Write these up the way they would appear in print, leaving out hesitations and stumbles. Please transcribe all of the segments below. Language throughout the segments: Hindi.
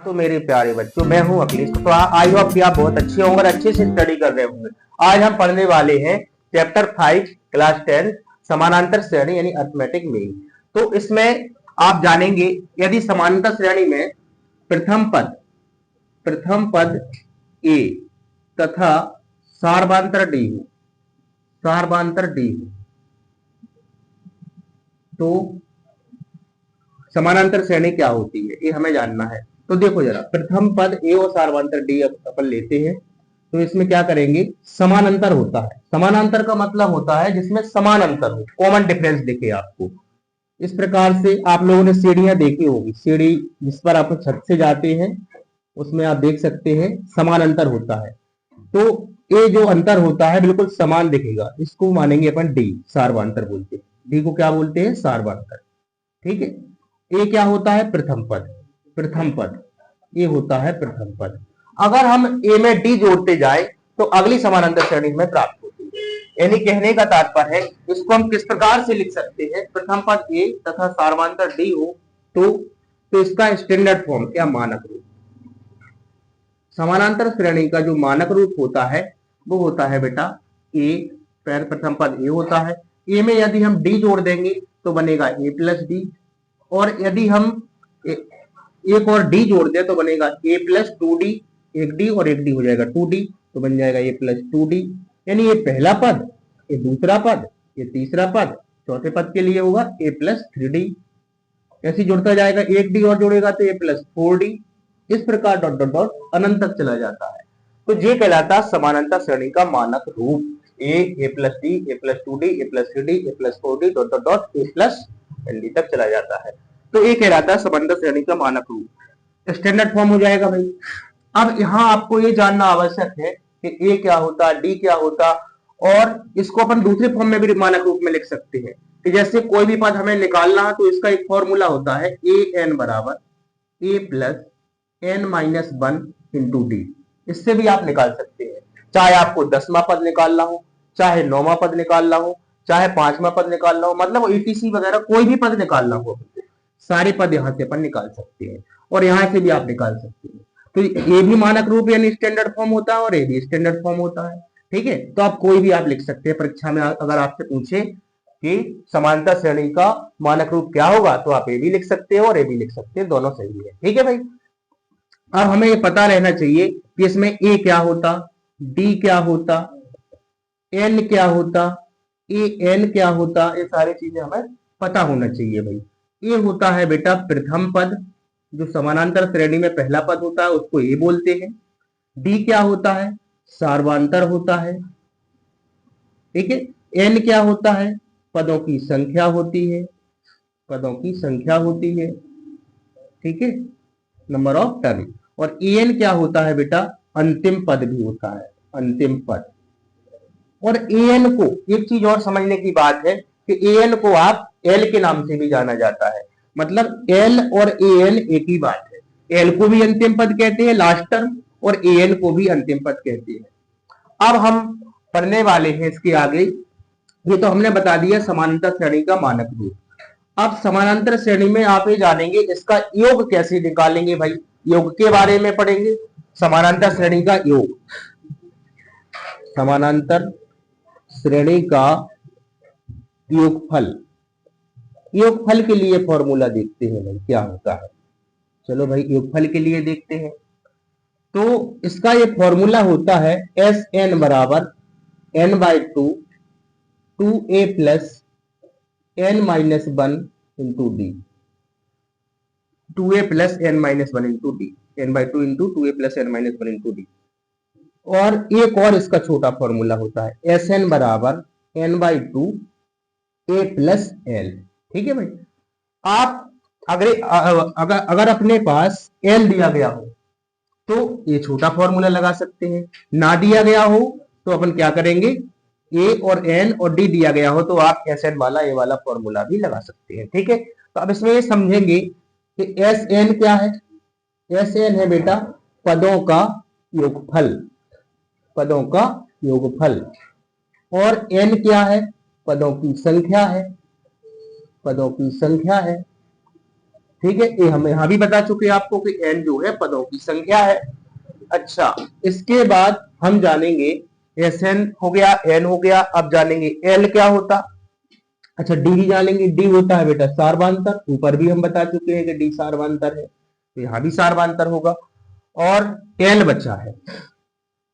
तो मेरे प्यारे बच्चों, मैं हूं अखिलेश। तो आई होप कि आप बहुत अच्छे होंगे और अच्छे से स्टडी कर रहे होंगे। आज हम पढ़ने वाले हैं चैप्टर 5 क्लास 10 समानांतर श्रेणी यानी अरिथमेटिक मीन। तो इसमें आप जानेंगे यदि समानांतर श्रेणी में प्रथम पद ए तथा सार्वांतर डी हो, तो समानांतर श्रेणी क्या होती है ये हमें जानना है। तो देखो जरा, प्रथम पद ए और सार्वंतर डी अपन लेते हैं। तो इसमें क्या करेंगे, समानांतर होता है। समानांतर का मतलब होता है जिसमें समान अंतर हो, कॉमन डिफरेंस दिखे आपको। इस प्रकार से आप लोगों ने सीढ़ियां देखी होगी, सीढ़ी जिस पर आप छत से जाते हैं उसमें आप देख सकते हैं समान अंतर होता है। तो ये जो अंतर होता है बिल्कुल समान दिखेगा, इसको मानेंगे अपन डी, सार्वंतर बोलते हैं। डी को क्या बोलते हैं, सार्वंतर। ठीक है। ए क्या होता है, प्रथम पद ये होता है प्रथम पद। अगर हम ए में डी जोड़ते जाए तो अगली समानांतर श्रेणी में प्राप्त होती है। यानी कहने का तात्पर्य है, इसको हम किस प्रकार से लिख सकते हैं, प्रथम पद ए तथा सार्वंतर डी हो तो इसका स्टैंडर्ड फॉर्म क्या, मानक रूप। समानांतर श्रेणी का जो मानक रूप होता है वो होता है बेटा ए, प्रथम पद ए होता है। ए में यदि हम डी जोड़ देंगे तो बनेगा ए प्लस डी, और यदि हम एक और डी जोड़ दें तो बनेगा ए प्लस टू डी। एक डी और एक डी हो जाएगा टू डी, तो बन जाएगा ए प्लस टू डी। यानी ये पहला पद, ये दूसरा पद, ये तीसरा पद, चौथे पद के लिए होगा ए प्लस थ्री डी। ऐसे जुड़ता जाएगा, एक डी और जोड़ेगा तो ए प्लस फोर डी। इस प्रकार डॉट डॉट डॉट अनंत तक चला जाता है। तो ये कहलाता है समानांतर श्रेणी का मानक रूप। A plus D, A plus two D, A plus three D, A plus four D, dot dot dot A plus L D तक चला जाता है। तो ये कहलाता है समानांतर श्रेणी का मानक रूप। स्टैंडर्ड फॉर्म हो जाएगा भाई। अब यहाँ आपको ये जानना आवश्यक है कि ए क्या होता, डी क्या होता, और इसको अपन दूसरे फॉर्म में भी मानक रूप में लिख सकते हैं कि जैसे कोई भी पद हमें निकालना है तो इसका एक फॉर्मूला होता है ए एन बराबर A plus N minus one into D. इससे भी आप निकाल सकते हैं, चाहे आपको 10वां पद निकालना हो, चाहे 9वां पद निकालना हो, चाहे 5वां पद निकालना हो, मतलब ईटीसी वगैरह कोई भी पद निकालना हो, सारे पद यहां से अपन निकाल सकते हैं और यहां से भी आप निकाल सकते हैं। तो ये भी मानक रूप यानी स्टैंडर्ड फॉर्म होता है और ये भी स्टैंडर्ड फॉर्म होता है। ठीक है। तो आप कोई भी आप लिख सकते हैं। परीक्षा में अगर आपसे पूछे कि समानांतर श्रेणी का मानक रूप क्या होगा तो आप ये भी लिख सकते हो और ये भी लिख सकते हैं, दोनों सही है। ठीक है भाई। अब हमें ये पता रहना चाहिए कि इसमें ए क्या होता, डी क्या होता, एन क्या होता, ए एन क्या होता, ये सारी चीजें हमें पता होना चाहिए भाई। ये होता है बेटा प्रथम पद, जो समानांतर श्रेणी में पहला पद होता है उसको ए बोलते हैं। डी क्या होता है, सार्वांतर होता है। ठीक है। एन क्या होता है, पदों की संख्या होती है, पदों की संख्या होती है। ठीक है, नंबर ऑफ टर्न। और एन क्या होता है बेटा, अंतिम पद भी होता है, अंतिम पद। और एन को एक चीज और समझने की बात है कि एन को आप एल के नाम से भी जाना जाता है। मतलब एल और एन एक ही बात है। एल को भी अंतिम पद कहते हैं, लास्ट टर्म, और एन को भी अंतिम पद कहते हैं। अब हम पढ़ने वाले हैं इसके आगे। ये तो हमने बता दिया समानांतर श्रेणी का मानक रूप। अब समानांतर श्रेणी में आप ये जानेंगे इसका योग कैसे निकालेंगे भाई, योग के बारे में पढ़ेंगे। समानांतर श्रेणी का योग, समानांतर श्रेणी का योगफल। योगफल के लिए फॉर्मूला देखते हैं भाई क्या होता है। चलो भाई योगफल के लिए देखते हैं। तो इसका ये फॉर्मूला होता है एस एन बराबर n by two, two A plus N minus one into d, two A plus N minus one into d, n by two into two A plus N minus one into d. और एक और इसका छोटा फॉर्मूला होता है एस एन बराबर n by two A plus l. ठीक है भाई। आप अगर अपने पास एल दिया गया हो तो ये छोटा फॉर्मूला लगा सकते हैं, ना दिया गया हो तो अपन क्या करेंगे, ए और एन और डी दिया गया हो तो आप एस एन वाला ए वाला फॉर्मूला भी लगा सकते हैं। ठीक है। तो अब इसमें ये समझेंगे कि एस एन क्या है। एस एन है बेटा पदों का योगफल, पदों का योगफल। और एन क्या है, पदों की संख्या है, पदों की संख्या है। ठीक है, ये हम यहां भी बता चुके हैं आपको कि n जो है पदों की संख्या है। अच्छा, इसके बाद हम जानेंगे Sn हो गया, n हो गया, अब जानेंगे L क्या होता। अच्छा, D भी जानेंगे। D होता है बेटा सार्वधातुक, ऊपर भी हम बता चुके हैं कि D सार्वधातुक है, तो यहाँ भी सार्वधातुक होगा। और L बचा है,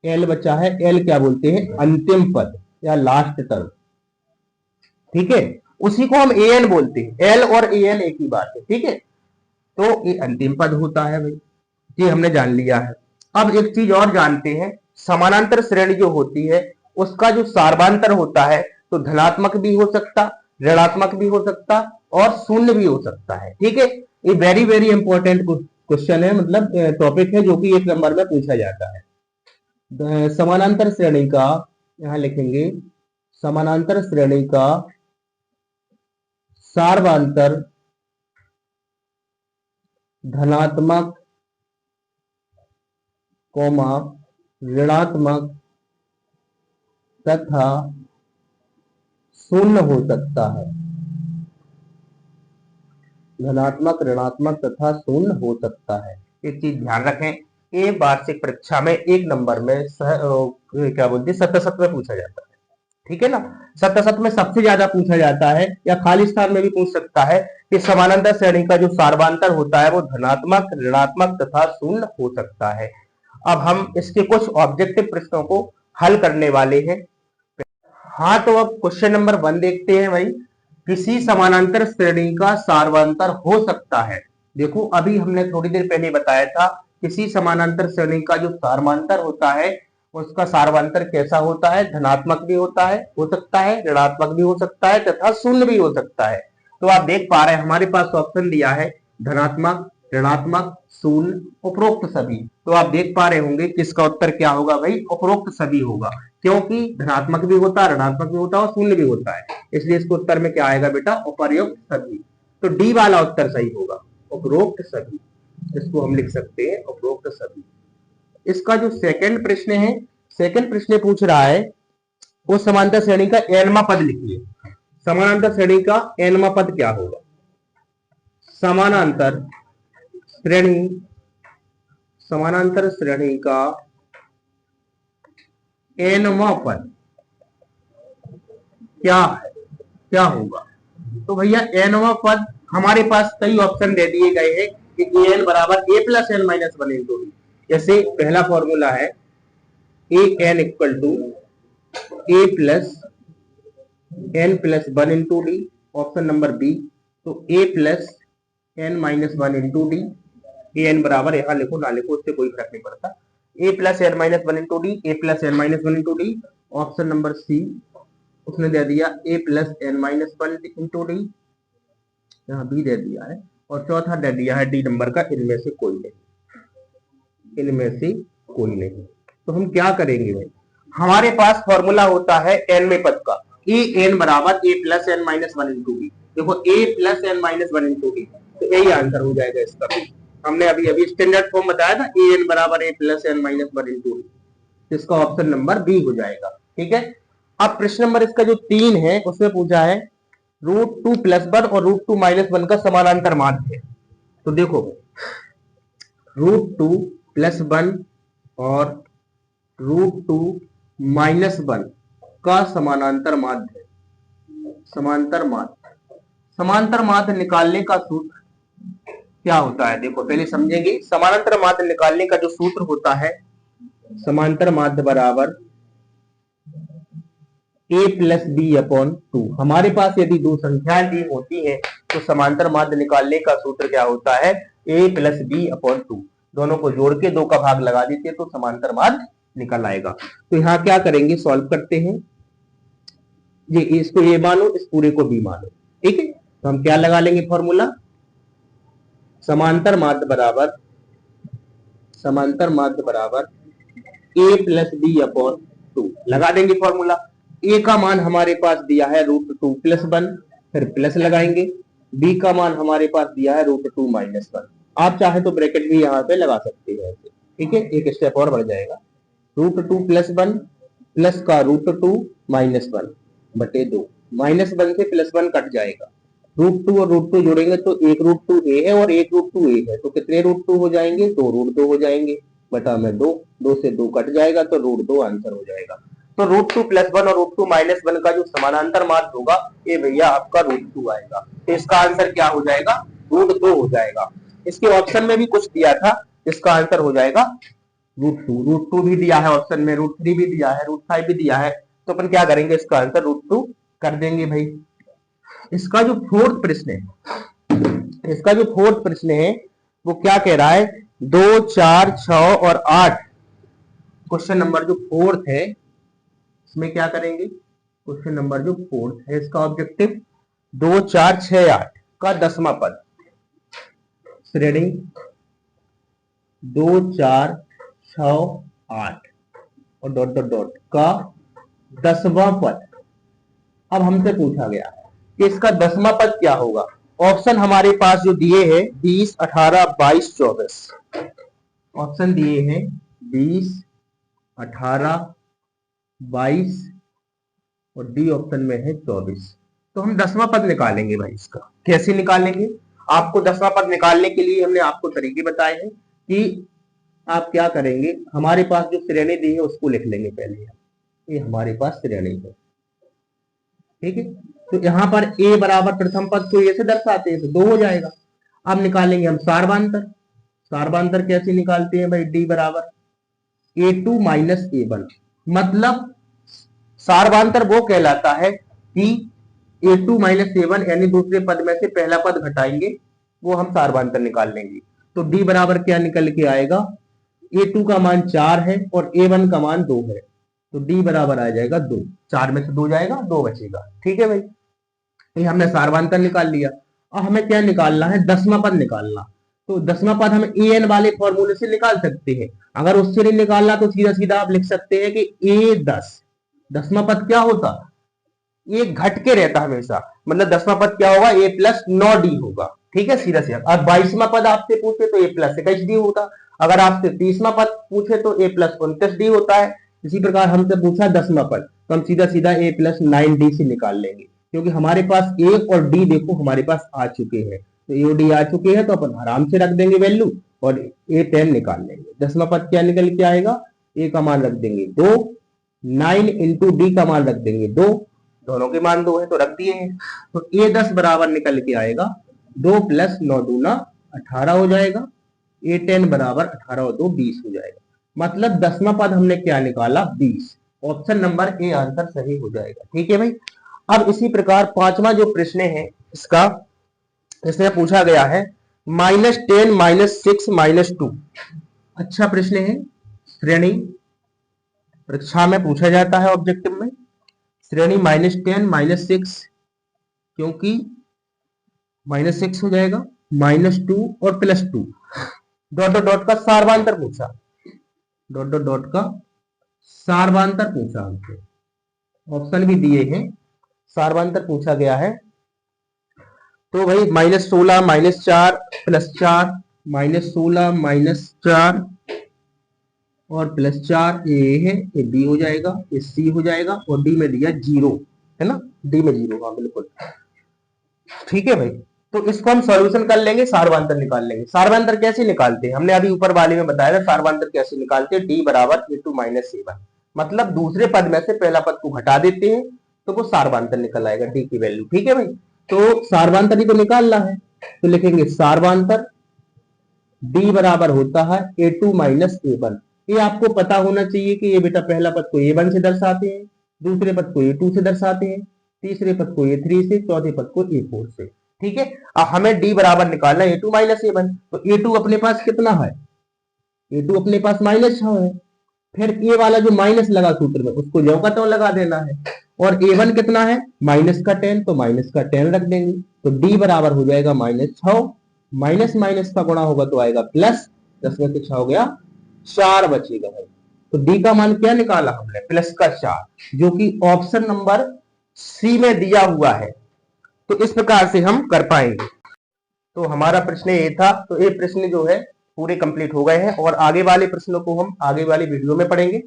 L बचा है। L क्या बोलते हैं, अंतिम पद या लास्ट टर्म, ठीक है, उसी को हम An बोलते हैं। L और An एक ही बात है, ठीक है, तो ये अंतिम पद होता है भाई, ये हमने जान लिया है। अब एक चीज और जानते हैं, समानांतर श्रेणी जो होती है उसका जो सार्वधातुक होता है तो धनात्मक भी हो सकता, ऋणात्मक भी हो सकता और शून्य भी हो सकता है, ठीक है। ये वेरी वेरी इंपॉर्टेंट क्वेश्चन है, मतलब टॉपिक है जो कि 1 नंबर में पूछा जाता है। समानांतर श्रेणी का, यहां लिखेंगे समानांतर श्रेणी का सार्वधातुक धनात्मक कोमा ऋणात्मक तथा शून्य हो सकता है। धनात्मक, ऋणात्मक तथा शून्य हो सकता है। एक चीज ध्यान रखें, ये वार्षिक परीक्षा में 1 नंबर में क्या बोलते हैं, सतसत में पूछा जाता है, ठीक है ना। सतसत में सबसे ज्यादा पूछा जाता है, या खाली स्थान में भी पूछ सकता है कि समानांतर श्रेणी का जो सार्वधातुक होता है वो धनात्मक, ऋणात्मक तथा शून्य हो सकता है। अब हम इसके कुछ ऑब्जेक्टिव प्रश्नों को हल करने वाले हैं। हाँ, तो अब क्वेश्चन नंबर 1 देखते हैं भाई। किसी समानांतर श्रेणी का सार्वधातुक हो सकता है। देखो, अभी हमने थोड़ी देर पहले बताया था, किसी समानांतर श्रेणी का जो सार्वधातुक होता है उसका सार्वधातुक कैसा होता है, धनात्मक भी होता है, हो सकता है, ऋणात्मक भी हो सकता है तथा शून्य भी हो सकता है। तो आप देख पा रहे हैं हमारे पास ऑप्शन दिया है धनात्मक, ऋणात्मक, शून्य, उपरोक्त सभी। तो आप देख पा रहे होंगे कि इसका उत्तर क्या होगा भाई, उपरोक्त सभी होगा, क्योंकि धनात्मक भी होता है, ऋणात्मक भी होता है और शून्य भी होता है, इसलिए इसके उत्तर में क्या आएगा बेटा, उपर्युक्त सभी। तो डी वाला उत्तर सही होगा, उपरोक्त सभी, इसको हम लिख सकते हैं उपरोक्त सभी। इसका जो सेकंड प्रश्न है, सेकंड प्रश्न पूछ रहा है उस समांतर श्रेणी का एनवा पद लिखिए। समानांतर श्रेणी का एनवा पद क्या होगा। समानांतर श्रेणी, समानांतर श्रेणी का एनवा पद क्या है, क्या होगा। तो भैया एनवा पद हमारे पास कई ऑप्शन दे दिए गए हैं कि एन बराबर A plus N minus one into D. जैसे पहला फॉर्मूला है A N equal to A plus N plus one into D, option number B. तो A plus N minus one into D, A N बराबर, यहां लिखो ना लिखो उससे कोई फर्क नहीं पड़ता, A plus N minus one into D, A plus N minus one into D. Option number C उसने दे दिया A plus N minus one into D, यहाँ बी दे दिया है, और चौथा दे दिया है डी नंबर का, इनमें से कोई नहीं, इनमें से कोई नहीं। तो हम क्या करेंगे भाई, हमारे पास फॉर्मूला होता है एन में पद का, ए एन बराबर A plus N minus one into D. देखो A plus N minus one into D, तो यही आंसर हो जाएगा इसका भी। हमने अभी अभी स्टैंडर्ड फॉर्म बताया था, ए एन बराबर A plus N minus one into D, इसका ऑप्शन नंबर बी हो जाएगा, ठीक है। अब प्रश्न नंबर इसका जो 3 है उसमें पूछा है रूट टू प्लस वन और रूट टू माइनस वन का समानांतर माध्य है। तो देखो रूट टू प्लस वन और रूट टू माइनस वन का समानांतर माध्य, समांतर माध्य, समांतर माध्य निकालने का सूत्र क्या होता है। देखो पहले समझेंगे, समानांतर माध्य निकालने का जो सूत्र होता है, समांतर माध्य बराबर a plus b upon two. हमारे पास यदि दो संख्याएं दी होती हैं तो समांतर माध्य निकालने का सूत्र क्या होता है, a plus b upon two. दोनों को जोड़ के 2 का भाग लगा देते तो समांतर माध्य निकल आएगा। तो यहाँ क्या करेंगे, सॉल्व करते हैं, ये इसको ए मानो, इस पूरे को बी मानो, ठीक है। तो हम क्या लगा लेंगे फॉर्मूला, समांतर माध्य बराबर, समांतर माध्य बराबर A plus b upon to लगा देंगे फॉर्मूला। ए का मान हमारे पास दिया है रूट टू प्लस वन, फिर प्लस लगाएंगे, बी का मान हमारे पास दिया है रूट टू माइनस वन। आप चाहे तो ब्रैकेट भी यहाँ पे लगा सकते हैं, ठीक है, एक स्टेप और बढ़ जाएगा। Root two plus one plus का रूट टू माइनस वन बटे दो, माइनस वन से प्लस वन कट जाएगा, √2 और √2 जोड़ेंगे तो एक √2 ए है और एक √2 ए है, तो कितने √2 हो जाएंगे? 2 √2 हो जाएंगे, बटा में 2, 2 से 2 कट जाएगा तो √2 आंसर हो जाएगा। तो √2 + 1 और √2 - 1 का जो समानांतर मार्ग होगा ये भैया आपका √2 आएगा। तो इसका आंसर क्या हो जाएगा? √2 हो जाएगा। इसके ऑप्शन में भी कुछ दिया था, इसका आंसर हो जाएगा √2 भी दिया है ऑप्शन में, √3 भी दिया है, √5 भी दिया है, तो अपन क्या करेंगे? इसका आंसर √2 कर देंगे भाई। इसका जो फोर्थ प्रश्न है वो क्या कह रहा है? 2, 4, 6 और 8। क्वेश्चन नंबर जो फोर्थ है इसमें क्या करेंगे? क्वेश्चन नंबर जो फोर्थ है इसका ऑब्जेक्टिव 2, 4, 6, 8 का 10वां पद, श्रेणी 2, 4, 6, 8 और डॉट डॉट डॉट का 10वां पद। अब हमसे पूछा गया कि इसका 10वां पद क्या होगा। ऑप्शन हमारे पास जो दिए हैं 20, 18, 22, 24। ऑप्शन दिए हैं 20, 18, 22 और डी ऑप्शन में है 24। तो हम 10वां पद निकालेंगे भाई। इसका कैसे निकालेंगे? आपको 10वां पद निकालने के लिए हमने आपको तरीके बताए हैं कि आप क्या करेंगे। हमारे पास जो श्रेणी दी है उसको लिख लेंगे पहले। ये हमारे पास श्रेणी है, ठीक है। तो यहाँ पर a बराबर प्रथम पद को a से दर्शाते हैं तो 2 हो जाएगा। अब निकालेंगे हम सार्वधातर। सार्वधातर कैसे निकालते हैं भाई? d बराबर a2 - a1। मतलब सार्वधातर वो कहलाता है कि a2 - a1 यानी दूसरे पद में से पहला पद घटाएंगे, वो हम सार्वधातर निकाल लेंगे। तो d बराबर क्या निकल के आएगा? a2 का मान 4 है और a1 का मान 2 है, तो d बराबर आ जाएगा 2। 4 में से 2 जाएगा, 2 बचेगा। ठीक है भाई, ये हमने सार्वधातर निकाल लिया। अब हमें क्या निकालना है? 10वां पद निकालना। तो 10वां पद हम an वाले फॉर्मूले से निकाल सकते हैं। अगर उससे नहीं निकालना तो सीधा सीधा आप लिख सकते हैं कि a10। 10वां पद क्या होता? ये घट के रहता हमेशा, मतलब 10वां पद क्या होगा? a + 9d होगा। ठीक है, सीधा सीधा। और 22वां पद आपसे पूछे तो a + 21d होगा। अगर आपसे 30वां पद पूछे तो a + 29d होता है। इसी प्रकार हमसे पूछा 10वां पद, तो हम सीधा सीधा a + 9d से निकाल लेंगे, क्योंकि हमारे पास a और d देखो हमारे पास आ चुके हैं। तो a और d आ चुके हैं तो अपन आराम से रख देंगे वैल्यू और a10 निकाल लेंगे। 10वां पद क्या निकल के आएगा? a का मान रख देंगे 2, 9 × d का मान रख देंगे 2, दोनों के मान 2 है तो रख दिए हैं। तो a10 बराबर निकल के आएगा 2 + 9 दूना 18 हो जाएगा। a10 बराबर 18 और 2 20 हो जाएगा। मतलब 10वां पद हमने क्या निकाला? 20। ऑप्शन नंबर ए आंसर सही हो जाएगा। ठीक है भाई। अब इसी प्रकार 5वां जो प्रश्न है इसका, इसमें पूछा गया है -10 - 6 - 2। अच्छा प्रश्न है, श्रेणी परीक्षा में पूछा जाता है ऑब्जेक्टिव में। श्रेणी -10 - 6, क्योंकि -6 हो जाएगा, -2 और +2। डॉट डॉट डॉट का सार्वधातर पूछा, डॉट डॉट डॉट का सार्वधातर पूछा हमसे। ऑप्शन भी दिए हैं, सार्वधातर पूछा गया है। तो भाई -16 - 4 +4, -16 - 4 और +4 ए है, ये बी हो जाएगा, ये सी हो जाएगा और डी में दिया 0 है ना, डी में 0। हाँ बिल्कुल ठीक है भाई। तो इसको हम सॉल्यूशन कर लेंगे, सार्वधातर निकाल लेंगे। सार्वधातर कैसे निकालते हैं? हमने अभी ऊपर वाले में बताया था सार्वधातर कैसे निकालते हैं। d बराबर a2 - a1, मतलब दूसरे पद में से पहला पद को घटा देते हैं तो वो सार्वधातर निकल आएगा d की वैल्यू। ठीक है भाई, तो सार्वधातर ही तो निकालना है, तो लिखेंगे सार्वधातर d बराबर होता है a2 - a1। ये आपको पता होना चाहिए कि ये बेटा पहला पद को a1 से दर्शाते हैं, दूसरे पद को a2 से दर्शाते हैं, तीसरे पद को a3 से, चौथे पद को a4 से। ठीक है, अब हमें d बराबर निकालना है a2 - a1। तो a2 अपने पास कितना है? a2 अपने पास -6 है। फिर a वाला जो माइनस लगा सूत्र में उसको ज्यों का त्यों लगा देना है। और a1 कितना है? -10, तो -10 रख देंगे। तो d बराबर हो जाएगा -6, माइनस माइनस का गुणा होगा तो आएगा प्लस, 10 में से 6 हो गया 4 बचेगा भाई। तो डी का मान क्या निकाला हमने? +4, जो कि ऑप्शन नंबर सी में दिया हुआ है। तो इस प्रकार से हम कर पाएंगे। तो हमारा प्रश्न ये था। तो ये प्रश्न जो है पूरे कंप्लीट हो गए हैं और आगे वाले प्रश्नों को हम आगे वाली वीडियो में पढ़ेंगे।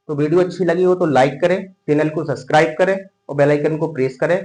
तो वीडियो अच्छी लगी हो तो लाइक करें, चैनल को सब्सक्राइब करें और बेल आइकन को प्रेस करें